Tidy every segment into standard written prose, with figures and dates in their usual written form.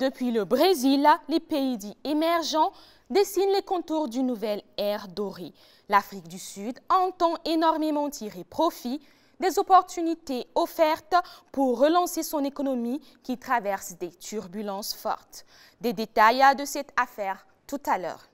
Depuis le Brésil, les pays dits émergents dessinent les contours d'une nouvelle ère dorée. L'Afrique du Sud entend énormément tirer profit des opportunités offertes pour relancer son économie qui traverse des turbulences fortes. Des détails de cette affaire tout à l'heure.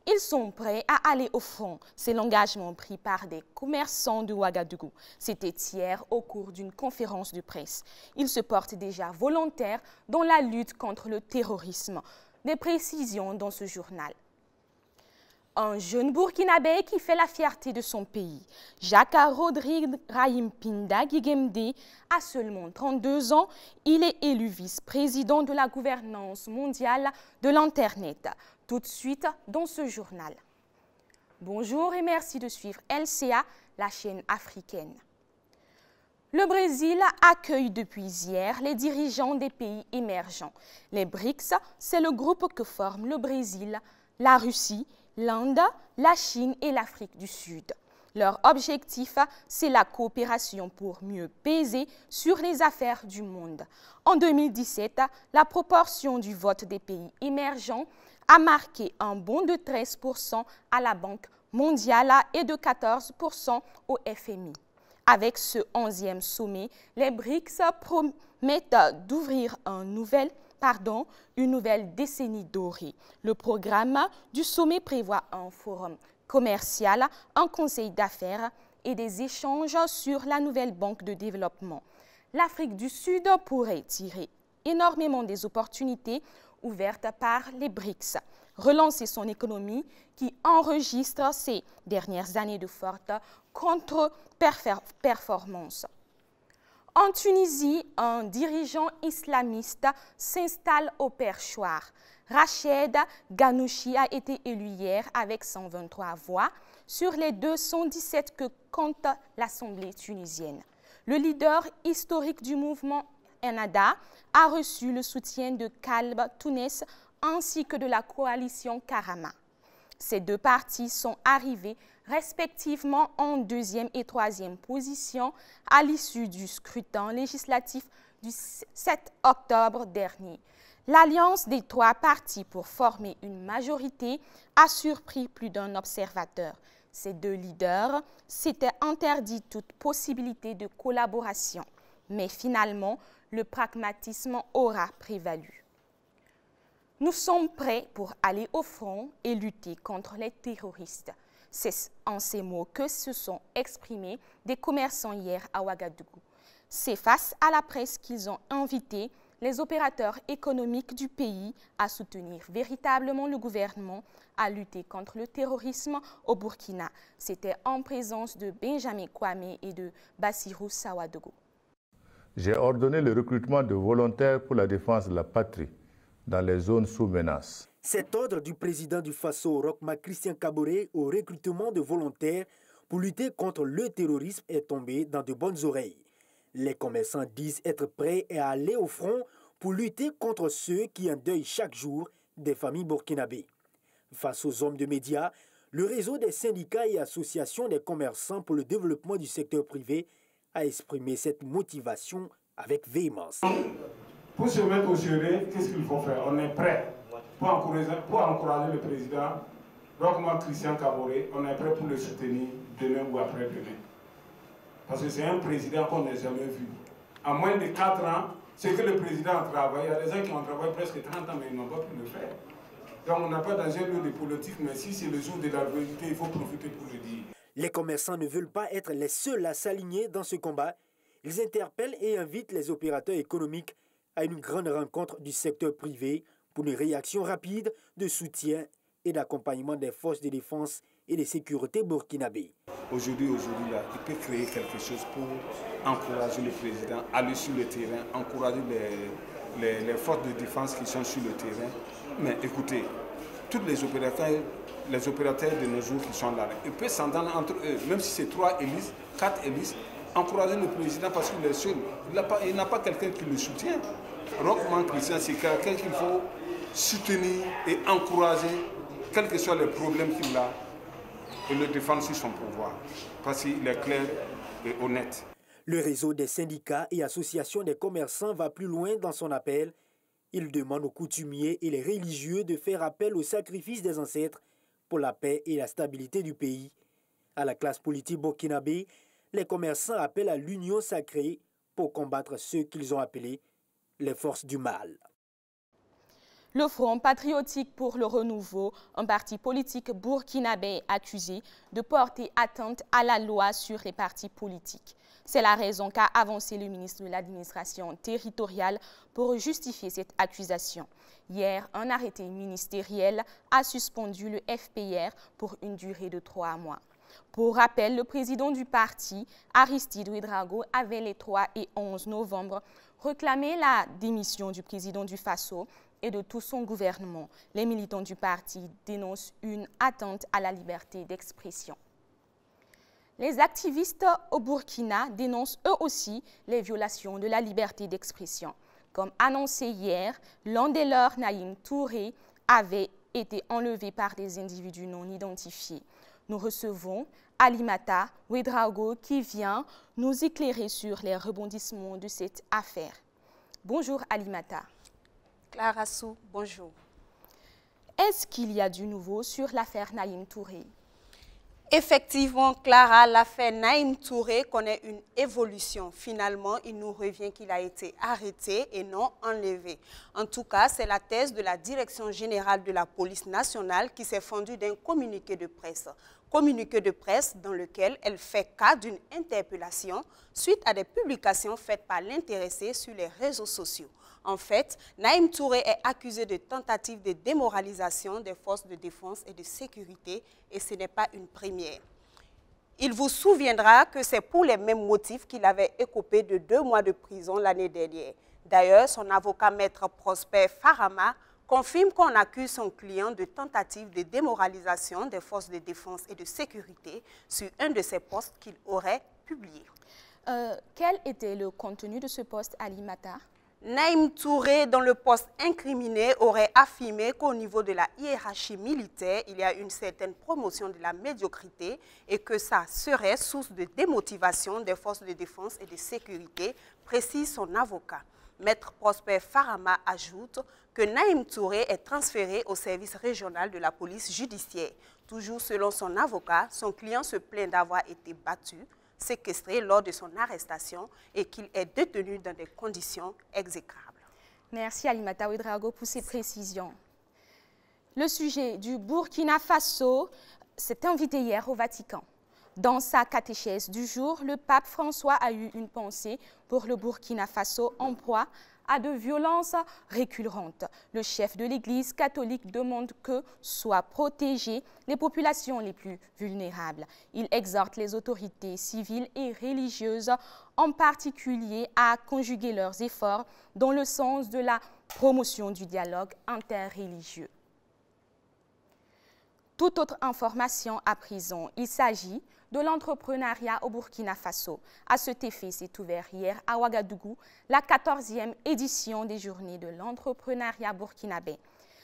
Ils sont prêts à aller au front. C'est l'engagement pris par des commerçants de Ouagadougou. C'était hier au cours d'une conférence de presse. Ils se portent déjà volontaires dans la lutte contre le terrorisme. Des précisions dans ce journal. Un jeune Burkinabé qui fait la fierté de son pays. Jacques Rodrigue Rahim Pinda Guigemdé a seulement 32 ans. Il est élu vice-président de la gouvernance mondiale de l'Internet. Tout de suite dans ce journal. Bonjour et merci de suivre LCA, la chaîne africaine. Le Brésil accueille depuis hier les dirigeants des pays émergents. Les BRICS, c'est le groupe que forment le Brésil, la Russie, l'Inde, la Chine et l'Afrique du Sud. Leur objectif, c'est la coopération pour mieux peser sur les affaires du monde. En 2017, la proportion du vote des pays émergents a marqué un bond de 13% à la Banque mondiale et de 14% au FMI. Avec ce 11e sommet, les BRICS promettent d'ouvrir une nouvelle décennie dorée. Le programme du sommet prévoit un forum commercial, un conseil d'affaires et des échanges sur la nouvelle banque de développement. L'Afrique du Sud pourrait tirer énormément des opportunités ouvertes par les BRICS, relancer son économie qui enregistre ces dernières années de fortes contre-performances. En Tunisie, un dirigeant islamiste s'installe au perchoir. Rached Ghannouchi a été élu hier avec 123 voix sur les 217 que compte l'Assemblée tunisienne. Le leader historique du mouvement Ennahda a reçu le soutien de Kalb Tounes ainsi que de la coalition Karama. Ces deux partis sont arrivés respectivement en 2e et 3e position à l'issue du scrutin législatif du 7 octobre dernier. L'alliance des trois partis pour former une majorité a surpris plus d'un observateur. Ces deux leaders s'étaient interdit toute possibilité de collaboration, mais finalement, le pragmatisme aura prévalu. Nous sommes prêts pour aller au front et lutter contre les terroristes. C'est en ces mots que se sont exprimés des commerçants hier à Ouagadougou. C'est face à la presse qu'ils ont invité les opérateurs économiques du pays à soutenir véritablement le gouvernement à lutter contre le terrorisme au Burkina. C'était en présence de Benjamin Kwame et de Bassirou Sawadogo. J'ai ordonné le recrutement de volontaires pour la défense de la patrie dans les zones sous menace. Cet ordre du président du Faso, Roch-Marc Christian Kaboré, au recrutement de volontaires pour lutter contre le terrorisme est tombé dans de bonnes oreilles. Les commerçants disent être prêts à aller au front pour lutter contre ceux qui endeuillent chaque jour des familles burkinabées. Face aux hommes de médias, le réseau des syndicats et associations des commerçants pour le développement du secteur privé a exprimé cette motivation avec véhémence. Pour se mettre au sérieux, qu'est-ce qu'il faut faire? On est prêt pour encourager le président Roch-Marc Christian Kaboré. On est prêt pour le soutenir demain ou après-demain. Parce que c'est un président qu'on n'a jamais vu. En moins de 4 ans, ce que le président a travaillé, il y a des gens qui ont travaillé presque 30 ans, mais ils n'ont pas pu le faire. Donc on n'a pas dans un lieu de politique, mais si c'est le jour de la vérité, il faut profiter pour le dire. Les commerçants ne veulent pas être les seuls à s'aligner dans ce combat. Ils interpellent et invitent les opérateurs économiques à une grande rencontre du secteur privé pour une réaction rapide de soutien et d'accompagnement des forces de défense et de sécurité burkinabées. Aujourd'hui, là, il peut créer quelque chose pour encourager le président à aller sur le terrain, encourager les forces de défense qui sont sur le terrain. Mais écoutez, tous les opérateurs de nos jours qui sont là, ils peuvent s'entendre entre eux, même si c'est 3 hélices, 4 hélices, encourager le président parce qu'il est seul. Il n'a pas quelqu'un qui le soutient. Roch-Marc Christian, c'est quelqu'un qu'il faut soutenir et encourager, quels que soient les problèmes qu'il a, et le défendre sur son pouvoir, parce qu'il est clair et honnête. Le réseau des syndicats et associations des commerçants va plus loin dans son appel Il demande aux coutumiers et les religieux de faire appel au sacrifice des ancêtres pour la paix et la stabilité du pays. À la classe politique burkinabé, les commerçants appellent à l'union sacrée pour combattre ceux qu'ils ont appelés les forces du mal. Le Front patriotique pour le renouveau, un parti politique burkinabé, est accusé de porter atteinte à la loi sur les partis politiques. C'est la raison qu'a avancé le ministre de l'administration territoriale pour justifier cette accusation. Hier, un arrêté ministériel a suspendu le FPR pour une durée de 3 mois. Pour rappel, le président du parti, Aristide Ouedraogo, avait les 3 et 11 novembre réclamé la démission du président du Faso et de tout son gouvernement. Les militants du parti dénoncent une atteinte à la liberté d'expression. Les activistes au Burkina dénoncent eux aussi les violations de la liberté d'expression. Comme annoncé hier, l'un des leurs, Naïm Touré, avait été enlevé par des individus non identifiés. Nous recevons Alimata Ouedraogo qui vient nous éclairer sur les rebondissements de cette affaire. Bonjour Alimata. Clara Sou, bonjour. Est-ce qu'il y a du nouveau sur l'affaire Naïm Touré? Effectivement, Clara, l'affaire Naïm Touré connaît une évolution. Finalement, il nous revient qu'il a été arrêté et non enlevé. En tout cas, c'est la thèse de la Direction générale de la police nationale qui s'est fondue d'un communiqué de presse. Communiqué de presse dans lequel elle fait cas d'une interpellation suite à des publications faites par l'intéressé sur les réseaux sociaux. En fait, Naïm Touré est accusé de tentative de démoralisation des forces de défense et de sécurité et ce n'est pas une première. Il vous souviendra que c'est pour les mêmes motifs qu'il avait écopé de 2 mois de prison l'année dernière. D'ailleurs, son avocat maître Prosper Farama confirme qu'on accuse son client de tentative de démoralisation des forces de défense et de sécurité sur un de ses posts qu'il aurait publié. Quel était le contenu de ce post, Alimata? Naïm Touré, dans le poste incriminé, aurait affirmé qu'au niveau de la hiérarchie militaire, il y a une certaine promotion de la médiocrité et que ça serait source de démotivation des forces de défense et de sécurité, précise son avocat. Maître Prosper Farama ajoute que Naïm Touré est transféré au service régional de la police judiciaire. Toujours selon son avocat, son client se plaint d'avoir été battu, séquestré lors de son arrestation et qu'il est détenu dans des conditions exécrables. Merci Alimata Ouedraogo pour ces précisions. Le sujet du Burkina Faso s'est invité hier au Vatican. Dans sa catéchèse du jour, le pape François a eu une pensée pour le Burkina Faso en proie à de violences récurrentes. Le chef de l'Église catholique demande que soient protégées les populations les plus vulnérables. Il exhorte les autorités civiles et religieuses, en particulier, à conjuguer leurs efforts dans le sens de la promotion du dialogue interreligieux. Toute autre information à présent, il s'agit de l'entrepreneuriat au Burkina Faso. À cet effet, s'est ouvert hier à Ouagadougou la 14e édition des Journées de l'entrepreneuriat burkinabé.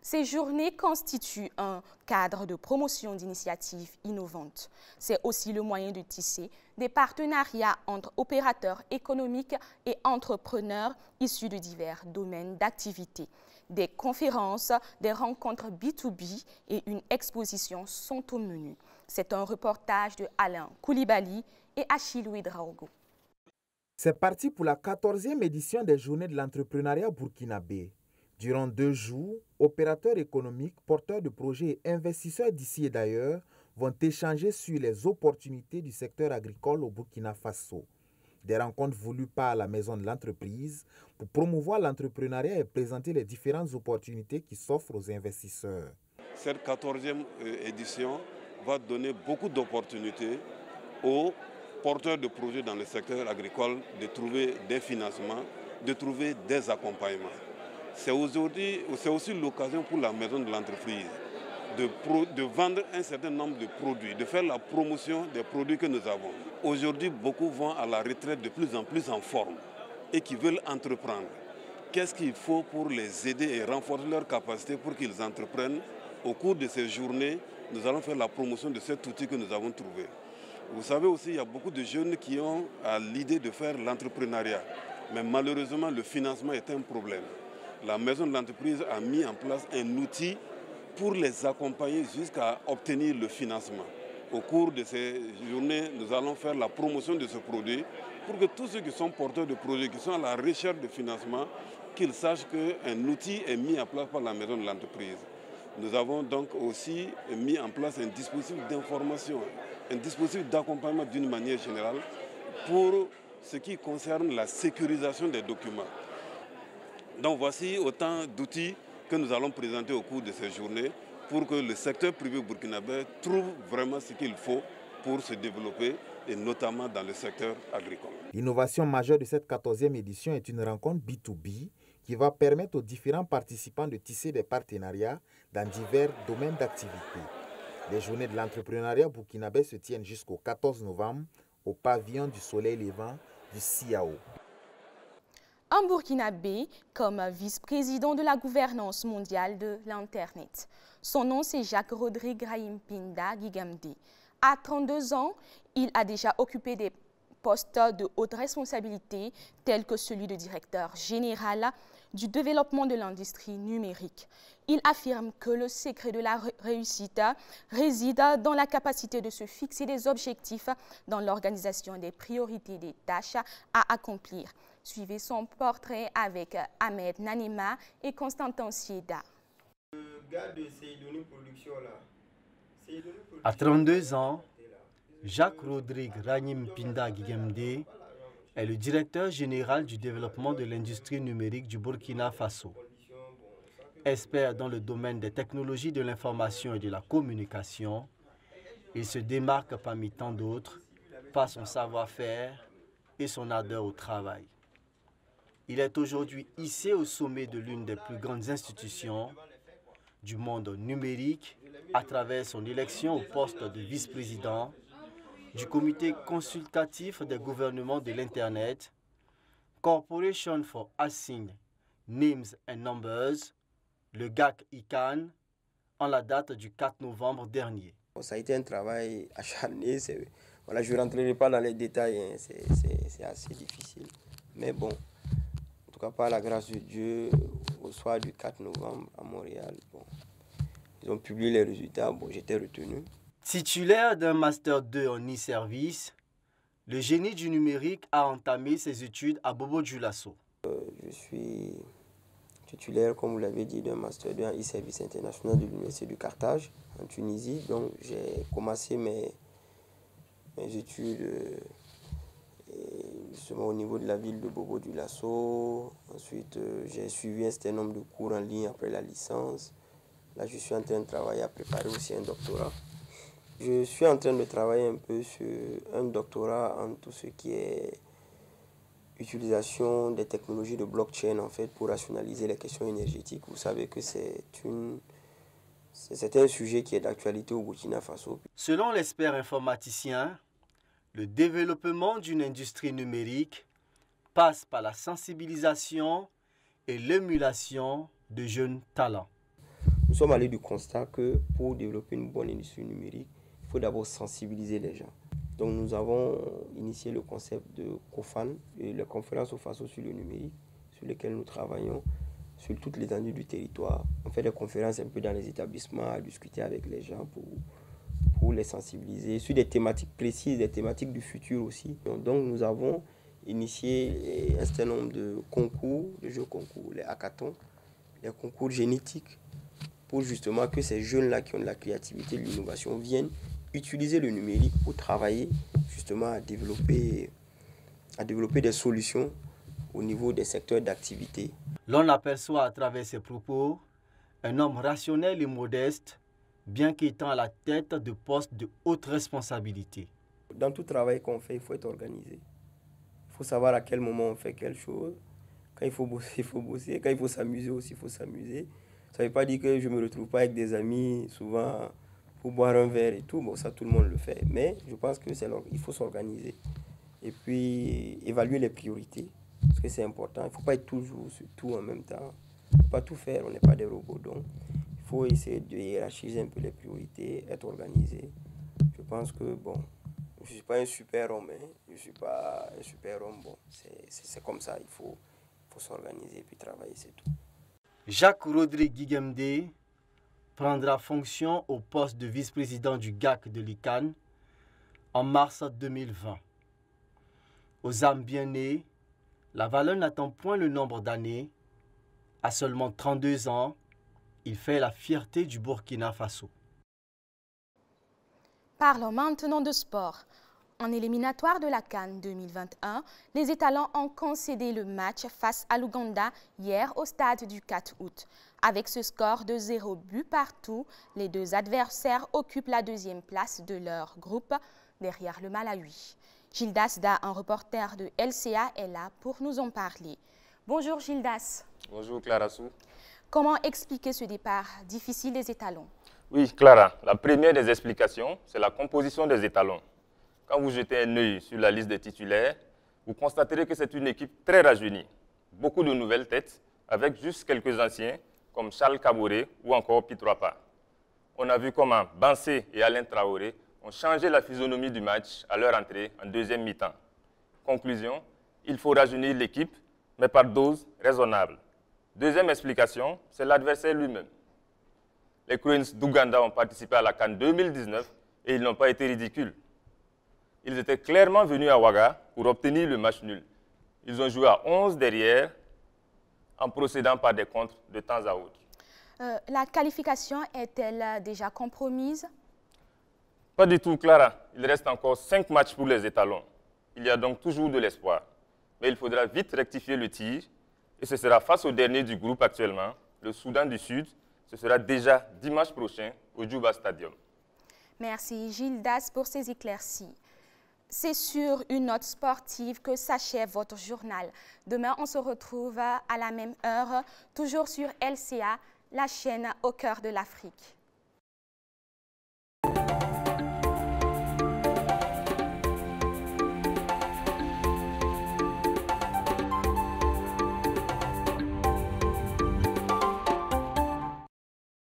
Ces journées constituent un cadre de promotion d'initiatives innovantes. C'est aussi le moyen de tisser des partenariats entre opérateurs économiques et entrepreneurs issus de divers domaines d'activité. Des conférences, des rencontres B2B et une exposition sont au menu. C'est un reportage de Alain Koulibaly et Achille Ouedraogo. C'est parti pour la 14e édition des Journées de l'entrepreneuriat burkinabé. Durant 2 jours, opérateurs économiques, porteurs de projets et investisseurs d'ici et d'ailleurs vont échanger sur les opportunités du secteur agricole au Burkina Faso. Des rencontres voulues par la Maison de l'entreprise pour promouvoir l'entrepreneuriat et présenter les différentes opportunités qui s'offrent aux investisseurs. Cette 14e édition va donner beaucoup d'opportunités aux porteurs de projets dans le secteur agricole de trouver des financements, de trouver des accompagnements. C'est aussi l'occasion pour la Maison de l'entreprise de vendre un certain nombre de produits, de faire la promotion des produits que nous avons. Aujourd'hui, beaucoup vont à la retraite de plus en plus en forme et qui veulent entreprendre. Qu'est-ce qu'il faut pour les aider et renforcer leurs capacités pour qu'ils entreprennent? Au cours de ces journées, nous allons faire la promotion de cet outil que nous avons trouvé. Vous savez aussi, il y a beaucoup de jeunes qui ont l'idée de faire l'entrepreneuriat. Mais malheureusement, le financement est un problème. la maison de l'entreprise a mis en place un outil pour les accompagner jusqu'à obtenir le financement. Au cours de ces journées, nous allons faire la promotion de ce produit pour que tous ceux qui sont porteurs de projets, qui sont à la recherche de financement, qu'ils sachent qu'un outil est mis en place par la maison de l'entreprise. Nous avons donc aussi mis en place un dispositif d'information, un dispositif d'accompagnement d'une manière générale pour ce qui concerne la sécurisation des documents. Donc voici autant d'outils que nous allons présenter au cours de ces journées pour que le secteur privé burkinabé trouve vraiment ce qu'il faut pour se développer, et notamment dans le secteur agricole. L'innovation majeure de cette 14e édition est une rencontre B2B qui va permettre aux différents participants de tisser des partenariats dans divers domaines d'activité. Les journées de l'entrepreneuriat burkinabé se tiennent jusqu'au 14 novembre au pavillon du Soleil Levant du CIAO. En Burkinabé, comme vice-président de la gouvernance mondiale de l'Internet. Son nom, c'est Jacques-Rodrigue Rahimpinda Gigamde. À 32 ans, il a déjà occupé des postes de haute responsabilité tels que celui de directeur général du développement de l'industrie numérique. Il affirme que le secret de la réussite réside dans la capacité de se fixer des objectifs dans l'organisation des priorités des tâches à accomplir. Suivez son portrait avec Ahmed Nanima et Constantin Sieda. À 32 ans, Jacques-Rodrigue Rahimpinda Gigamde est le directeur général du développement de l'industrie numérique du Burkina Faso. Expert dans le domaine des technologies de l'information et de la communication, il se démarque parmi tant d'autres par son savoir-faire et son ardeur au travail. Il est aujourd'hui hissé au sommet de l'une des plus grandes institutions du monde numérique à travers son élection au poste de vice-président du comité consultatif des gouvernements de l'Internet, Corporation for Assigned Names and Numbers, le GAC-ICANN, en la date du 4 novembre dernier. Ça a été un travail acharné. Voilà, je ne rentrerai pas dans les détails, hein, c'est assez difficile. Mais bon, en tout cas, par la grâce de Dieu, au soir du 4 novembre à Montréal, bon, ils ont publié les résultats, bon, j'étais retenu. Titulaire d'un Master 2 en e-service, le génie du numérique a entamé ses études à Bobo-Dioulasso. Je suis titulaire, comme vous l'avez dit, d'un Master 2 en e-service international de l'Université du Carthage, en Tunisie. Donc, j'ai commencé mes études justement au niveau de la ville de Bobo-Dioulasso. Ensuite, j'ai suivi un certain nombre de cours en ligne après la licence. Là, je suis en train de travailler à préparer aussi un doctorat. Je suis en train de travailler un peu sur un doctorat en tout ce qui est utilisation des technologies de blockchain en fait pour rationaliser les questions énergétiques. Vous savez que c'est un sujet qui est d'actualité au Burkina Faso. Selon l'expert informaticien, le développement d'une industrie numérique passe par la sensibilisation et l'émulation de jeunes talents. Nous sommes allés du constat que pour développer une bonne industrie numérique, il faut d'abord sensibiliser les gens. Donc nous avons initié le concept de COFAN, la conférence au Faso sur le numérique, sur lesquelles nous travaillons sur toute l'étendue du territoire. On fait des conférences un peu dans les établissements, à discuter avec les gens pour les sensibiliser sur des thématiques précises, des thématiques du futur aussi. Donc nous avons initié un certain nombre de concours, de jeux concours, les hackathons, les concours génétiques, pour justement que ces jeunes-là qui ont de la créativité, de l'innovation viennent utiliser le numérique pour travailler justement à développer des solutions au niveau des secteurs d'activité. L'on aperçoit à travers ses propos un homme rationnel et modeste, bien qu'étant à la tête de postes de haute responsabilité. Dans tout travail qu'on fait, il faut être organisé. Il faut savoir à quel moment on fait quelque chose. Quand il faut bosser, il faut bosser. Quand il faut s'amuser aussi, il faut s'amuser. Ça ne veut pas dire que je ne me retrouve pas avec des amis souvent pour boire un verre et tout. Bon, ça, tout le monde le fait. Mais je pense qu'il faut s'organiser. Et puis, évaluer les priorités. Parce que c'est important. Il ne faut pas être toujours sur tout en même temps. Il ne faut pas tout faire. On n'est pas des robots. Donc, il faut essayer de hiérarchiser un peu les priorités, être organisé. Je pense que, bon, je ne suis pas un super homme. Hein. Je ne suis pas un super homme. Bon, c'est comme ça. Il faut s'organiser et puis travailler, c'est tout. Jacques-Rodrigue Guigemdé prendra fonction au poste de vice-président du GAC de l'ICAN en mars 2020. Aux âmes bien nées, la valeur n'attend point le nombre d'années. À seulement 32 ans, il fait la fierté du Burkina Faso. Parlons maintenant de sport. En éliminatoire de la CAN 2021, les étalons ont concédé le match face à l'Ouganda hier au stade du 4 août. Avec ce score de 0 but partout, les deux adversaires occupent la deuxième place de leur groupe derrière le Malawi. Gildas Da, un reporter de LCA, est là pour nous en parler. Bonjour Gildas. Bonjour Clara Sou. Comment expliquer ce départ difficile des étalons? Oui Clara, la première des explications, c'est la composition des étalons. Quand vous jetez un œil sur la liste des titulaires, vous constaterez que c'est une équipe très rajeunie. Beaucoup de nouvelles têtes, avec juste quelques anciens, comme Charles Kaboré ou encore Pitroapa. On a vu comment Bansé et Alain Traoré ont changé la physionomie du match à leur entrée en deuxième mi-temps. Conclusion, il faut rajeunir l'équipe, mais par dose raisonnable. Deuxième explication, c'est l'adversaire lui-même. Les Cranes d'Ouganda ont participé à la CAN 2019 et ils n'ont pas été ridicules. Ils étaient clairement venus à Ouaga pour obtenir le match nul. Ils ont joué à 11 derrière en procédant par des contres de temps à autre. La qualification est-elle déjà compromise? Pas du tout, Clara. Il reste encore 5 matchs pour les étalons. Il y a donc toujours de l'espoir. Mais il faudra vite rectifier le tir et ce sera face au dernier du groupe actuellement, le Soudan du Sud. Ce sera déjà dimanche prochain au Djouba Stadium. Merci Gildas pour ces éclaircies. C'est sur une note sportive que s'achève votre journal. Demain, on se retrouve à la même heure, toujours sur LCA, la chaîne au cœur de l'Afrique.